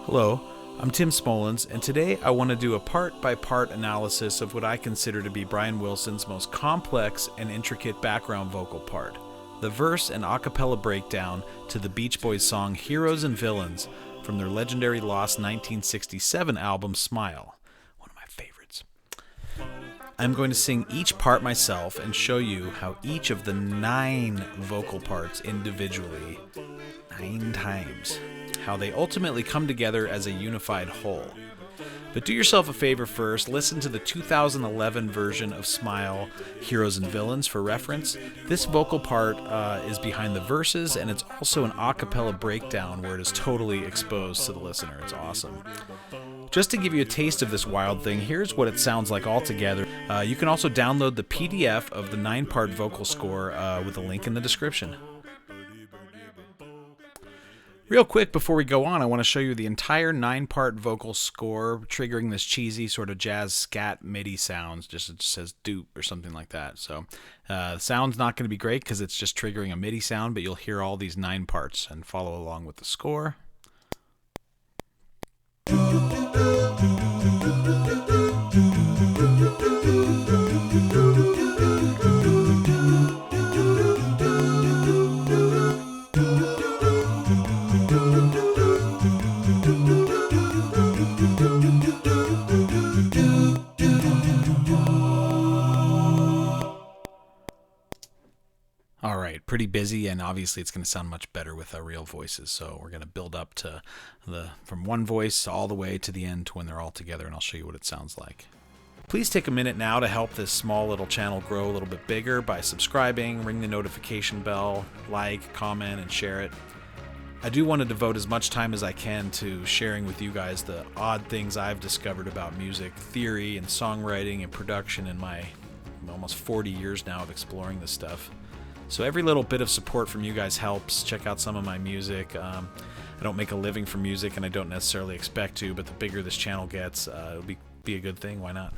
Hello, I'm Tim Smolens, and today I want to do a part-by-part analysis of what I consider to be Brian Wilson's most complex and intricate background vocal part, the verse and a cappella breakdown to the Beach Boys song Heroes and Villains from their legendary lost 1967 album Smile, one of my favorites. I'm going to sing each part myself and show you how each of the 9 vocal parts individually, 9 times, how they ultimately come together as a unified whole. But do yourself a favor first, listen to the 2011 version of Smile, Heroes and Villains for reference. This vocal part is behind the verses, and it's also an a cappella breakdown where it is totally exposed to the listener. It's awesome. Just to give you a taste of this wild thing, here's what it sounds like all together. You can also download the PDF of the 9-part vocal score with a link in the description. Real quick before we go on, I want to show you the entire 9-part vocal score triggering this cheesy sort of jazz scat MIDI sounds. It just says doop or something like that. So the sound's not going to be great because it's just triggering a MIDI sound, but you'll hear all these 9 parts and follow along with the score. All right, pretty busy, and obviously it's going to sound much better with real voices. So we're going to build up to from one voice all the way to the end to when they're all together, and I'll show you what it sounds like. Please take a minute now to help this small little channel grow a little bit bigger by subscribing, ring the notification bell, like, comment, and share it. I do want to devote as much time as I can to sharing with you guys the odd things I've discovered about music theory and songwriting and production in my almost 40 years now of exploring this stuff. So every little bit of support from you guys helps. Check out some of my music. I don't make a living from music, and I don't necessarily expect to, but the bigger this channel gets, it'll be a good thing. Why not?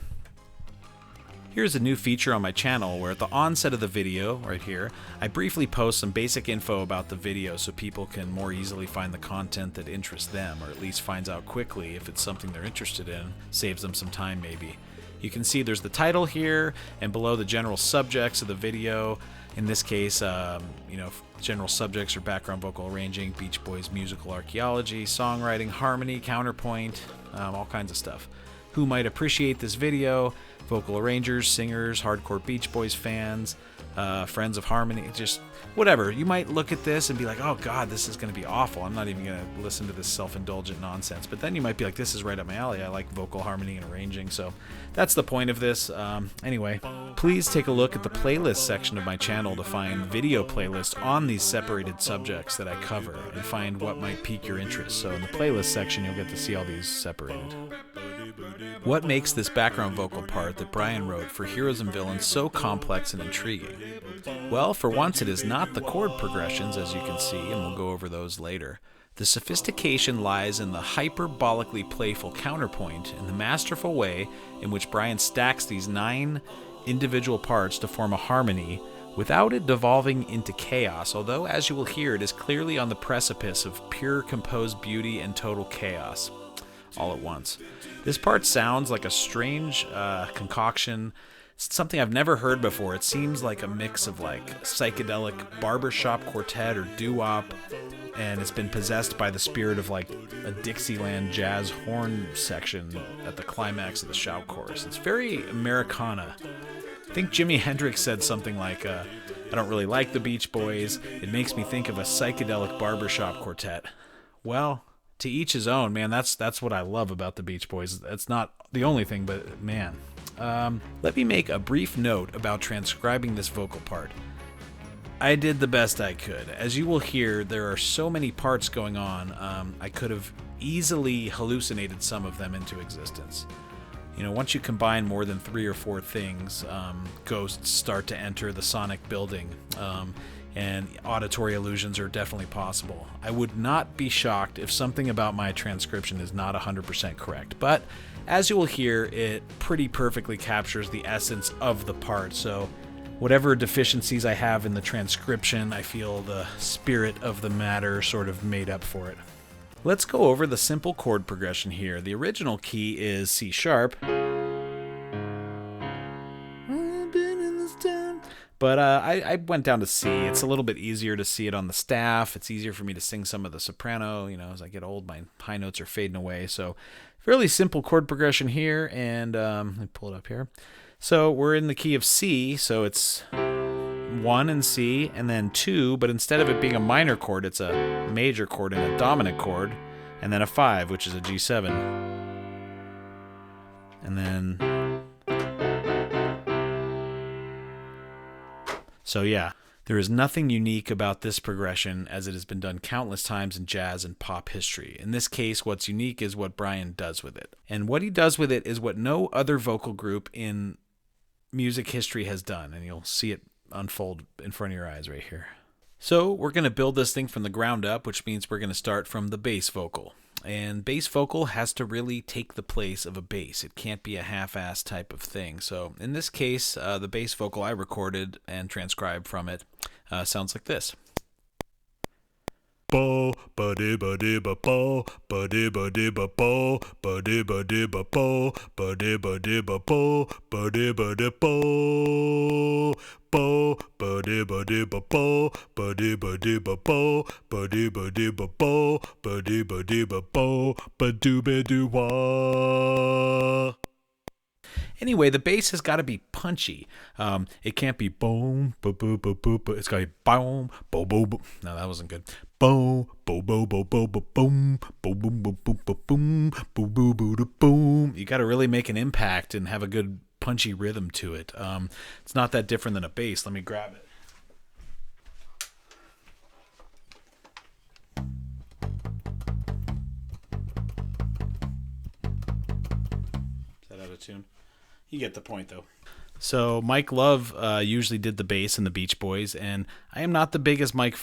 Here's a new feature on my channel where at the onset of the video, right here, I briefly post some basic info about the video so people can more easily find the content that interests them, or at least finds out quickly if it's something they're interested in, saves them some time maybe. You can see there's the title here, and below the general subjects of the video. In this case, general subjects are background vocal arranging, Beach Boys musical archaeology, songwriting, harmony, counterpoint, all kinds of stuff. Who might appreciate this video? Vocal arrangers, singers, hardcore Beach Boys fans, friends of harmony, just whatever. You might look at this and be like, oh God, this is going to be awful. I'm not even going to listen to this self-indulgent nonsense. But then you might be like, this is right up my alley. I like vocal harmony and arranging. So that's the point of this. Anyway, please take a look at the playlist section of my channel to find video playlists on these separated subjects that I cover and find what might pique your interest. So in the playlist section, you'll get to see all these separated. What makes this background vocal part that Brian wrote for Heroes and Villains so complex and intriguing? Well, for once, it is not the chord progressions, as you can see, and we'll go over those later. The sophistication lies in the hyperbolically playful counterpoint and the masterful way in which Brian stacks these 9 individual parts to form a harmony without it devolving into chaos, although, as you will hear, it is clearly on the precipice of pure composed beauty and total chaos all at once. This part sounds like a strange concoction, something I've never heard before. It seems like a mix of like psychedelic barbershop quartet or doo-wop, and it's been possessed by the spirit of like a Dixieland jazz horn section at the climax of the shout chorus. It's very Americana. I think Jimi Hendrix said something like, I don't really like the Beach Boys. It makes me think of a psychedelic barbershop quartet. Well, to each his own, man. That's what I love about the Beach Boys. That's not the only thing, but man. Let me make a brief note about transcribing this vocal part. I did the best I could. As you will hear, there are so many parts going on, I could have easily hallucinated some of them into existence. You know, once you combine more than 3 or 4 things, ghosts start to enter the sonic building, and auditory illusions are definitely possible. I would not be shocked if something about my transcription is not 100% correct, but as you will hear, it pretty perfectly captures the essence of the part, so whatever deficiencies I have in the transcription, I feel the spirit of the matter sort of made up for it. Let's go over the simple chord progression here. The original key is C sharp. But I went down to C. It's a little bit easier to see it on the staff. It's easier for me to sing some of the soprano. As I get old, my high notes are fading away. So fairly simple chord progression here. And let me pull it up here. So we're in the key of C. So it's 1 in C and then 2. But instead of it being a minor chord, it's a major chord and a dominant chord. And then a 5, which is a G7. And then... So yeah, there is nothing unique about this progression as it has been done countless times in jazz and pop history. In this case, what's unique is what Brian does with it. And what he does with it is what no other vocal group in music history has done. And you'll see it unfold in front of your eyes right here. So we're going to build this thing from the ground up, which means we're going to start from the bass vocal. And bass vocal has to really take the place of a bass. It can't be a half-ass type of thing. So in this case, the bass vocal I recorded and transcribed from it sounds like this. Bo ba de ba de ba bo ba de ba de ba bo ba de ba de ba bo ba de ba de ba bo ba de ba de bo bo ba de ba de ba bo ba de ba de ba bo ba de ba de ba bo ba de ba de ba bo ba do be do wah. Anyway, the bass has got to be punchy. It can't be boom, boom, boom, boom, boom. It's got to be boom, boom, boom, boom. No, that wasn't good. Boom, boom, boom, boom, boom, boom, boom, boom, boom, boom, boom, boom, boom, boom, boom, boom. You got to really make an impact and have a good punchy rhythm to it. It's not that different than a bass. Let me grab it. Is that out of tune? You get the point, though. So Mike Love usually did the bass in the Beach Boys, and I am not the biggest Mike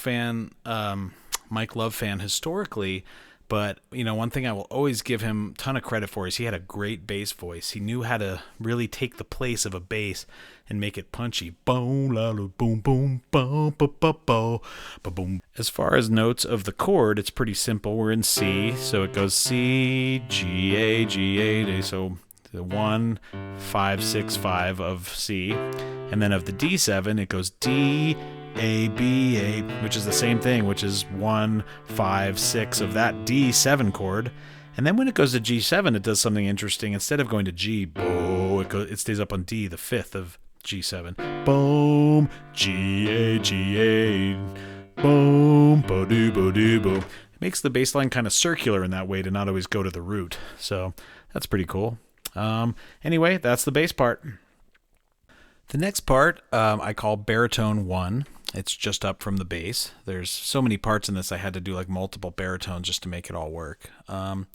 Love fan historically, but one thing I will always give him a ton of credit for is he had a great bass voice. He knew how to really take the place of a bass and make it punchy. Boom, la, la, boom, boom, boom, boom, boom, boom. As far as notes of the chord, it's pretty simple. We're in C, so it goes C, G, A, G, A, so the 1, 5, 6, 5 of C, and then of the D7 it goes D, A, B, A, which is the same thing, which is 1, 5, 6 of that D7 chord. And then when it goes to G7, it does something interesting. Instead of going to G, boom, it stays up on D, the 5th of G7. Boom, G, A, G, A, boom, ba-doo, ba-doo, boom. It makes the bass line kind of circular in that way to not always go to the root. So that's pretty cool. Anyway, that's the bass part. The next part I call baritone 1. It's just up from the bass. There's so many parts in this I had to do like multiple baritones just to make it all work. And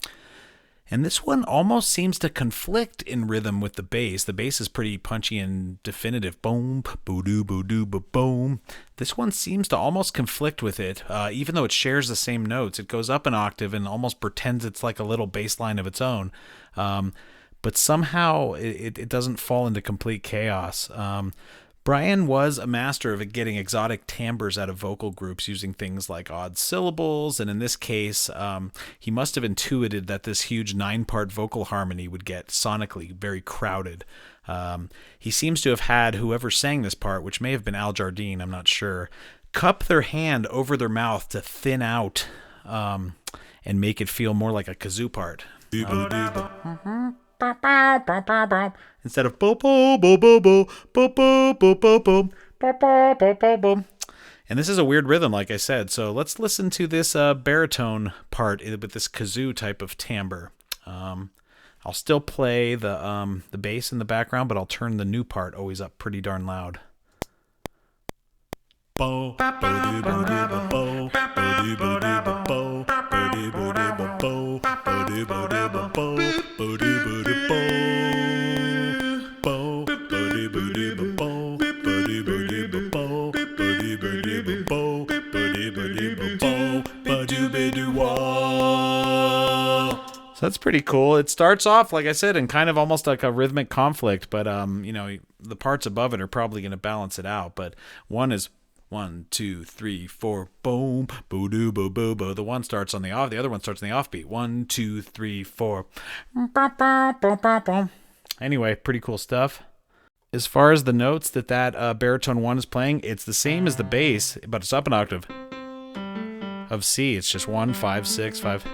this one almost seems to conflict in rhythm with the bass. The bass is pretty punchy and definitive. Boom, boo-doo, boo-doo, boom. This one seems to almost conflict with it, even though it shares the same notes. It goes up an octave and almost pretends it's like a little bass line of its own. But somehow it doesn't fall into complete chaos. Brian was a master of getting exotic timbres out of vocal groups using things like odd syllables, and in this case, he must have intuited that this huge 9-part vocal harmony would get sonically very crowded. He seems to have had whoever sang this part, which may have been Al Jardine, I'm not sure, cup their hand over their mouth to thin out and make it feel more like a kazoo part. Instead of bo bo bo bo bo bo bo bo bo bo bo bo bo bo. And this is a weird rhythm, like I said. So let's listen to this baritone part with this kazoo type of timbre. I'll still play the bass in the background, but I'll turn the new part always up pretty darn loud. Bo bo bo bo bo bo bo bo bo So that's pretty cool. It starts off, like I said, in kind of almost like a rhythmic conflict, but the parts above it are probably going to balance it out. But one is 1, 2, 3, 4, boom, boo doo boo boo boo. The one starts on the off, the other one starts on the offbeat. 1, 2, 3, 4. Anyway, pretty cool stuff. As far as the notes that baritone 1 is playing, it's the same as the bass, but it's up an octave of C. It's just 1, 5, 6, 5.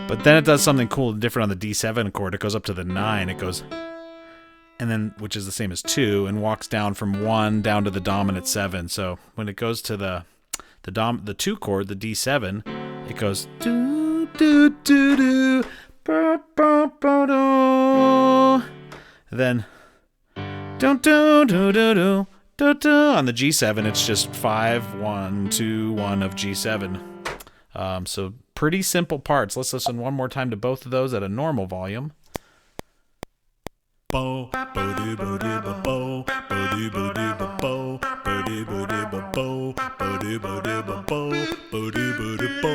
But then it does something cool and different on the D7 chord. It goes up to the 9. It goes, and then, which is the same as 2, and walks down from 1 down to the dominant 7. So when it goes to the 2 chord, the D7, it goes do do do do ba ba ba do. Then do do do do do do do. On the G7, it's just 5 1 2 1 of G7. So pretty simple parts. Let's listen one more time to both of those at a normal volume. Bo, bo dee bo dee bo bo, bo dee bo dee bo bo, bo dee bo dee bo bo, bo dee bo dee bo bo, bo dee bo dee bo,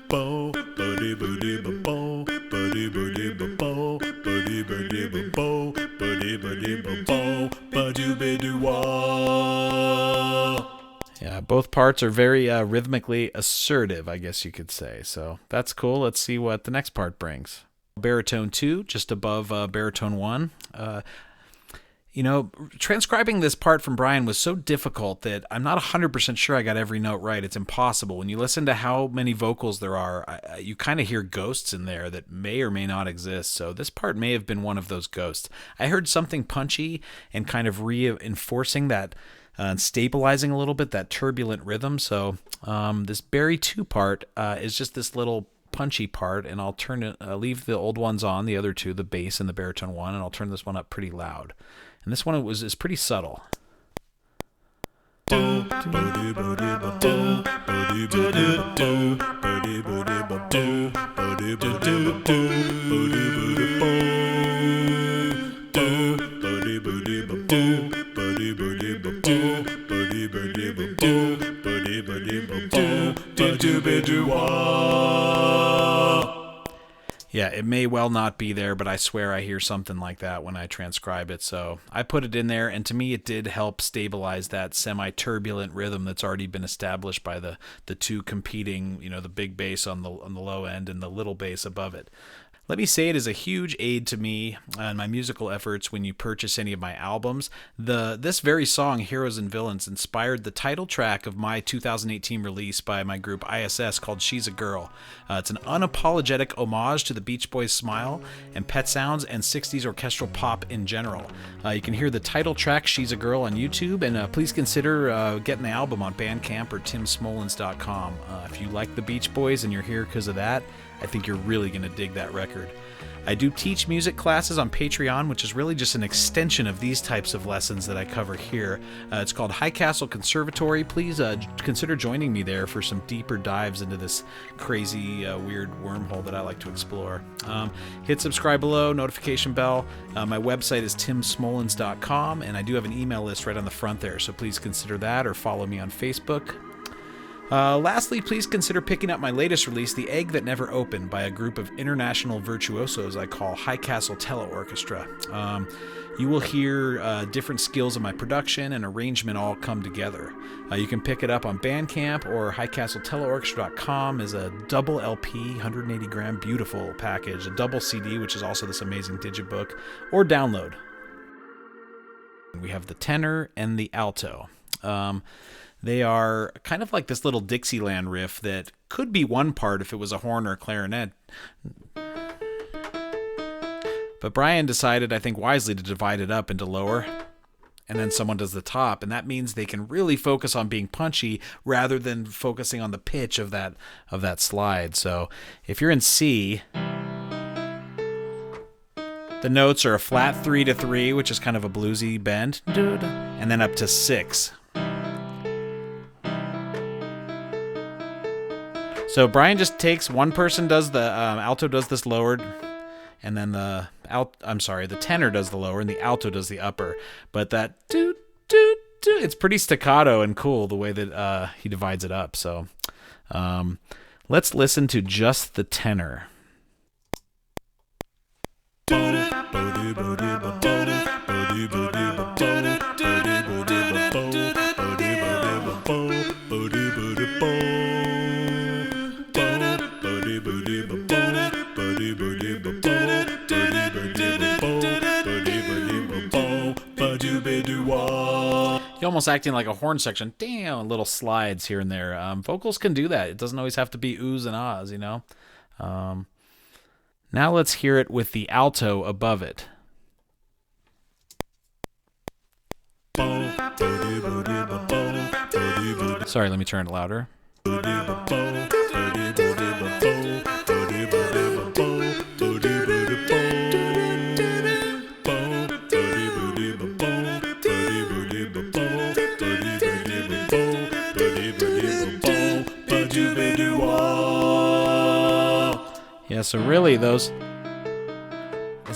bo, bo dee bo dee bo bo, bo dee bo dee bo bo, bo dee bo dee bo bo, bo dee bo dee bo bo, ba doo ba doo wah. Yeah, both parts are very rhythmically assertive, I guess you could say. So that's cool. Let's see what the next part brings. Baritone 2, just above baritone 1. Transcribing this part from Brian was so difficult that I'm not 100% sure I got every note right. It's impossible. When you listen to how many vocals there are, you kind of hear ghosts in there that may or may not exist. So this part may have been one of those ghosts. I heard something punchy and kind of reinforcing that, stabilizing a little bit that turbulent rhythm. So this Barry 2 part is just this little punchy part, and I'll leave the old ones on, the other two, the bass and the baritone 1, and I'll turn this one up pretty loud. And this one is pretty subtle. Yeah, it may well not be there, but I swear I hear something like that when I transcribe it. So I put it in there, and to me it did help stabilize that semi-turbulent rhythm that's already been established by the two competing, the big bass on the low end and the little bass above it. Let me say it is a huge aid to me and my musical efforts when you purchase any of my albums. This very song, Heroes and Villains, inspired the title track of my 2018 release by my group ISS called She's a Girl. It's an unapologetic homage to the Beach Boys' smile and pet sounds and 60s orchestral pop in general. You can hear the title track, She's a Girl, on YouTube, and please consider getting the album on Bandcamp or timsmolens.com. If you like the Beach Boys and you're here because of that, I think you're really going to dig that record. I do teach music classes on Patreon, which is really just an extension of these types of lessons that I cover here. It's called High Castle Conservatory. Please consider joining me there for some deeper dives into this crazy, weird wormhole that I like to explore. Hit subscribe below, notification bell. My website is timsmolens.com, and I do have an email list right on the front there, so please consider that or follow me on Facebook. Lastly, please consider picking up my latest release, The Egg That Never Opened, by a group of international virtuosos I call High Castle Teleorkestra. You will hear different skills of my production and arrangement all come together. You can pick it up on Bandcamp or highcastleteleorkestra.com as a double LP, 180 gram, beautiful package, a double CD, which is also this amazing digibook, or download. We have the tenor and the alto. They are kind of like this little Dixieland riff that could be one part if it was a horn or a clarinet. But Brian decided, I think wisely, to divide it up into lower, and then someone does the top, and that means they can really focus on being punchy rather than focusing on the pitch of that slide. So if you're in C, the notes are a flat 3-3, which is kind of a bluesy bend, and then up to 6. So Brian just takes, one person does the alto does this lowered, and then the tenor does the lower and the alto does the upper. But that it's pretty staccato and cool the way that he divides it up. So let's listen to just the tenor. ba-doo-ba-doo-wah. You're almost acting like a horn section. Damn, little slides here and there. Vocals can do that. It doesn't always have to be oohs and ahs, you know? Now let's hear it with the alto above it. Sorry, let me turn it louder. Yeah, so really it's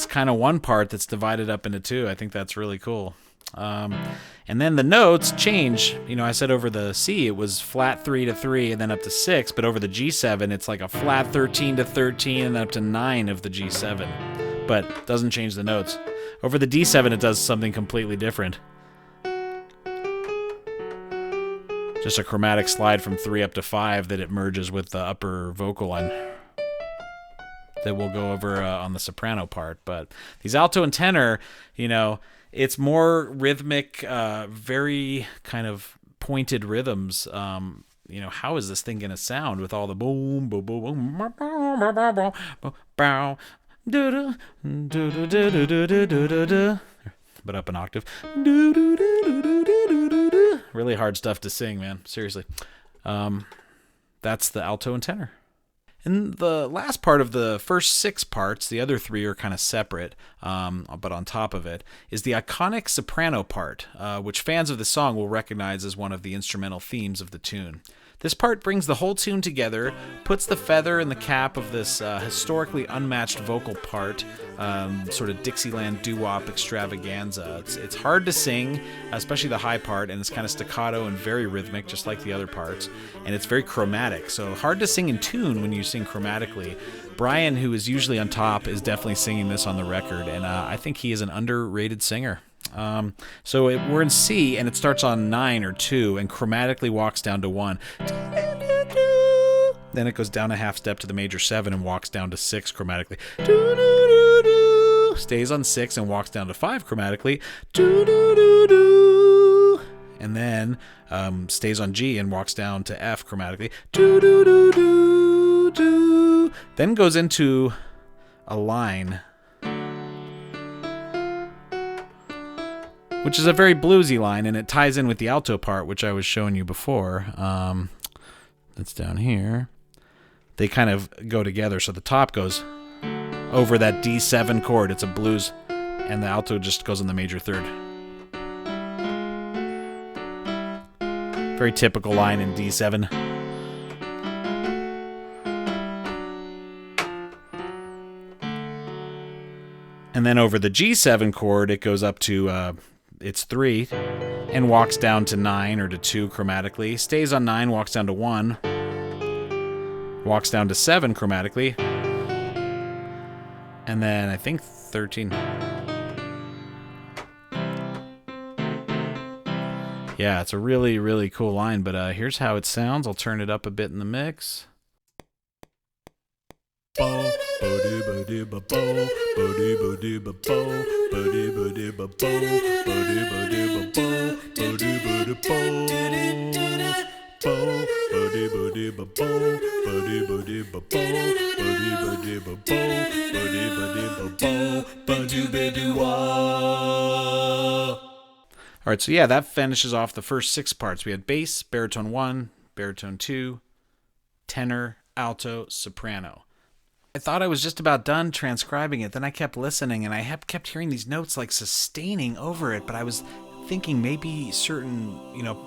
kind of one part that's divided up into two. I think that's really cool. And then the notes change. You know, I said over the C it was flat 3 to 3 and then up to 6, but over the G7 it's like a flat 13 to 13 and then up to 9 of the G7, but doesn't change the notes. Over the D7 it does something completely different. Just a chromatic slide from 3 up to 5 that it merges with the upper vocal line that we'll go over on the soprano part. But these alto and tenor, you know, it's more rhythmic, very kind of pointed rhythms. You know, how is this thing going to sound with all the boom, boom, boom, boom, but up an octave. Really hard stuff to sing, man. Seriously. That's the alto and tenor. And the last part of the first 6 parts, the other 3 are kind of separate, but on top of it, is the iconic soprano part, which fans of the song will recognize as one of the instrumental themes of the tune. This part brings the whole tune together, puts the feather in the cap of this historically unmatched vocal part, sort of Dixieland doo-wop extravaganza. It's hard to sing, especially the high part, and it's kind of staccato and very rhythmic, just like the other parts, and it's very chromatic, so hard to sing in tune when you sing chromatically. Brian, who is usually on top, is definitely singing this on the record, and I think he is an underrated singer. So we're in C, and it starts on 9 or 2, and chromatically walks down to 1. Then it goes down a half step to the major 7 and walks down to 6 chromatically. Stays on 6 and walks down to 5 chromatically. And then stays on G and walks down to F chromatically. Then goes into a line, which is a very bluesy line, and it ties in with the alto part, which I was showing you before. That's down here. They kind of go together, so the top goes over that D7 chord. It's a blues, and the alto just goes in the major 3rd. Very typical line in D7. And then over the G7 chord, it goes up to it's 3 and walks down to 9 or to 2 chromatically. Stays on 9, walks down to 1, walks down to 7 chromatically, and then I think 13. Yeah, it's a really, really cool line, but here's how it sounds. I'll turn it up a bit in the mix. All right, so yeah, that finishes off the first 6 parts. We had bass, baritone 1, baritone 2, tenor, alto, soprano. I thought I was just about done transcribing it. Then I kept listening, and I kept hearing these notes like sustaining over it, but I was thinking maybe certain,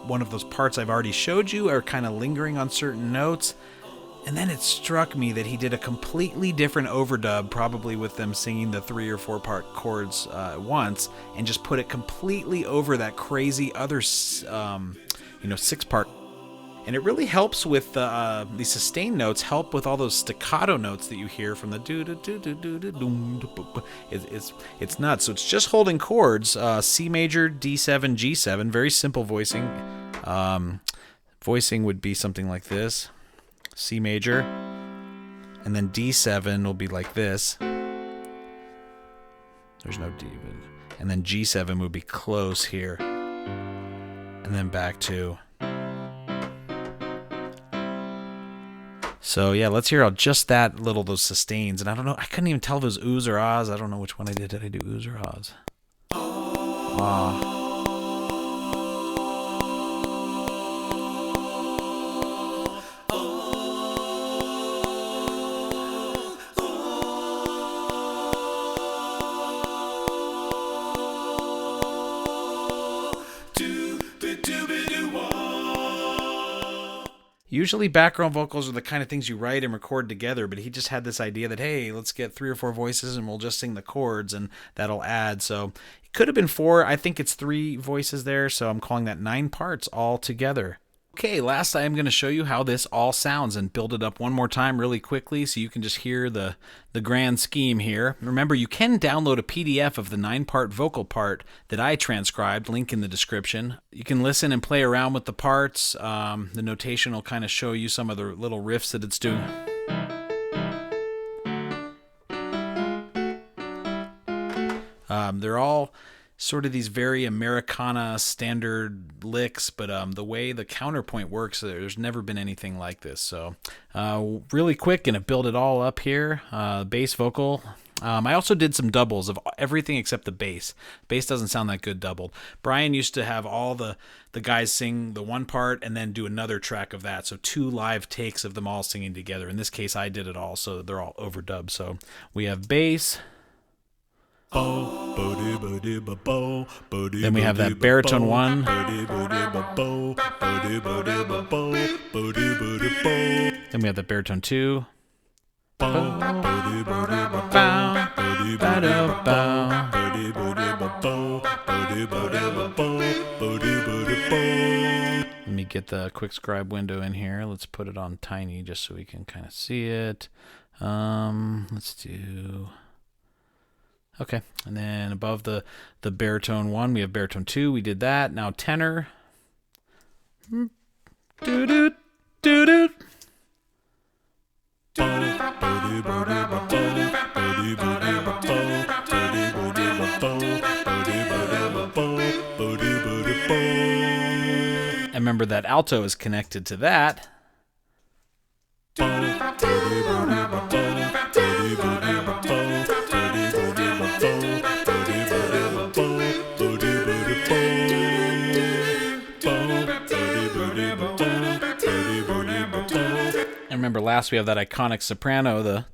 one of those parts I've already showed you are kind of lingering on certain notes. And then it struck me that he did a completely different overdub, probably with them singing the 3 or 4 part chords at once, and just put it completely over that crazy other, 6 part. And it really helps with these sustained notes, help with all those staccato notes that you hear from the do do do do do do doom. It's nuts. So it's just holding chords, C major, D7, G7. Very simple voicing. Voicing would be something like this: C major, and then D7 will be like this. There's no D, and then G7 would be close here, and then back to. So yeah, let's hear out just that little, those sustains. And I don't know, I couldn't even tell if it was oohs or ahs. I don't know which one I did. Did I do oohs or ahs? Ah. Usually background vocals are the kind of things you write and record together, but he just had this idea that, hey, let's get 3 or 4 voices and we'll just sing the chords and that'll add. So it could have been 4. I think it's 3 voices there, so I'm calling that 9 parts all together. Okay, last I am going to show you how this all sounds and build it up one more time really quickly so you can just hear the grand scheme here. Remember, you can download a PDF of the 9-part vocal part that I transcribed, link in the description. You can listen and play around with the parts. The notation will kind of show you some of the little riffs that it's doing. They're all sort of these very Americana standard licks, but the way the counterpoint works, there's never been anything like this. So really quick, gonna build it all up here. Bass vocal. I also did some doubles of everything except the bass. Bass doesn't sound that good doubled. Brian used to have all the guys sing the one part and then do another track of that. So 2 live takes of them all singing together. In this case, I did it all, so they're all overdubbed. So we have bass. Then we have that baritone 1. Then we have the baritone 2. Let me get the quick scribe window in here. Let's put it on tiny just so we can kind of see it. Let's do... Okay, and then above the baritone 1, we have baritone 2. We did that. Now tenor. Doo-doo, doo-doo. And remember that alto is connected to that. And remember, last we have that iconic soprano, the...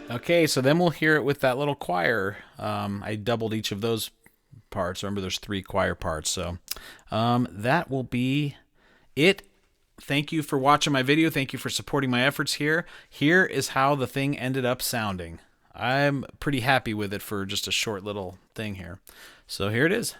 Okay, so then we'll hear it with that little choir. I doubled each of those parts. Remember, there's 3 choir parts. So that will be it. Thank you for watching my video. Thank you for supporting my efforts here. Here is how the thing ended up sounding. I'm pretty happy with it for just a short little thing here. So here it is.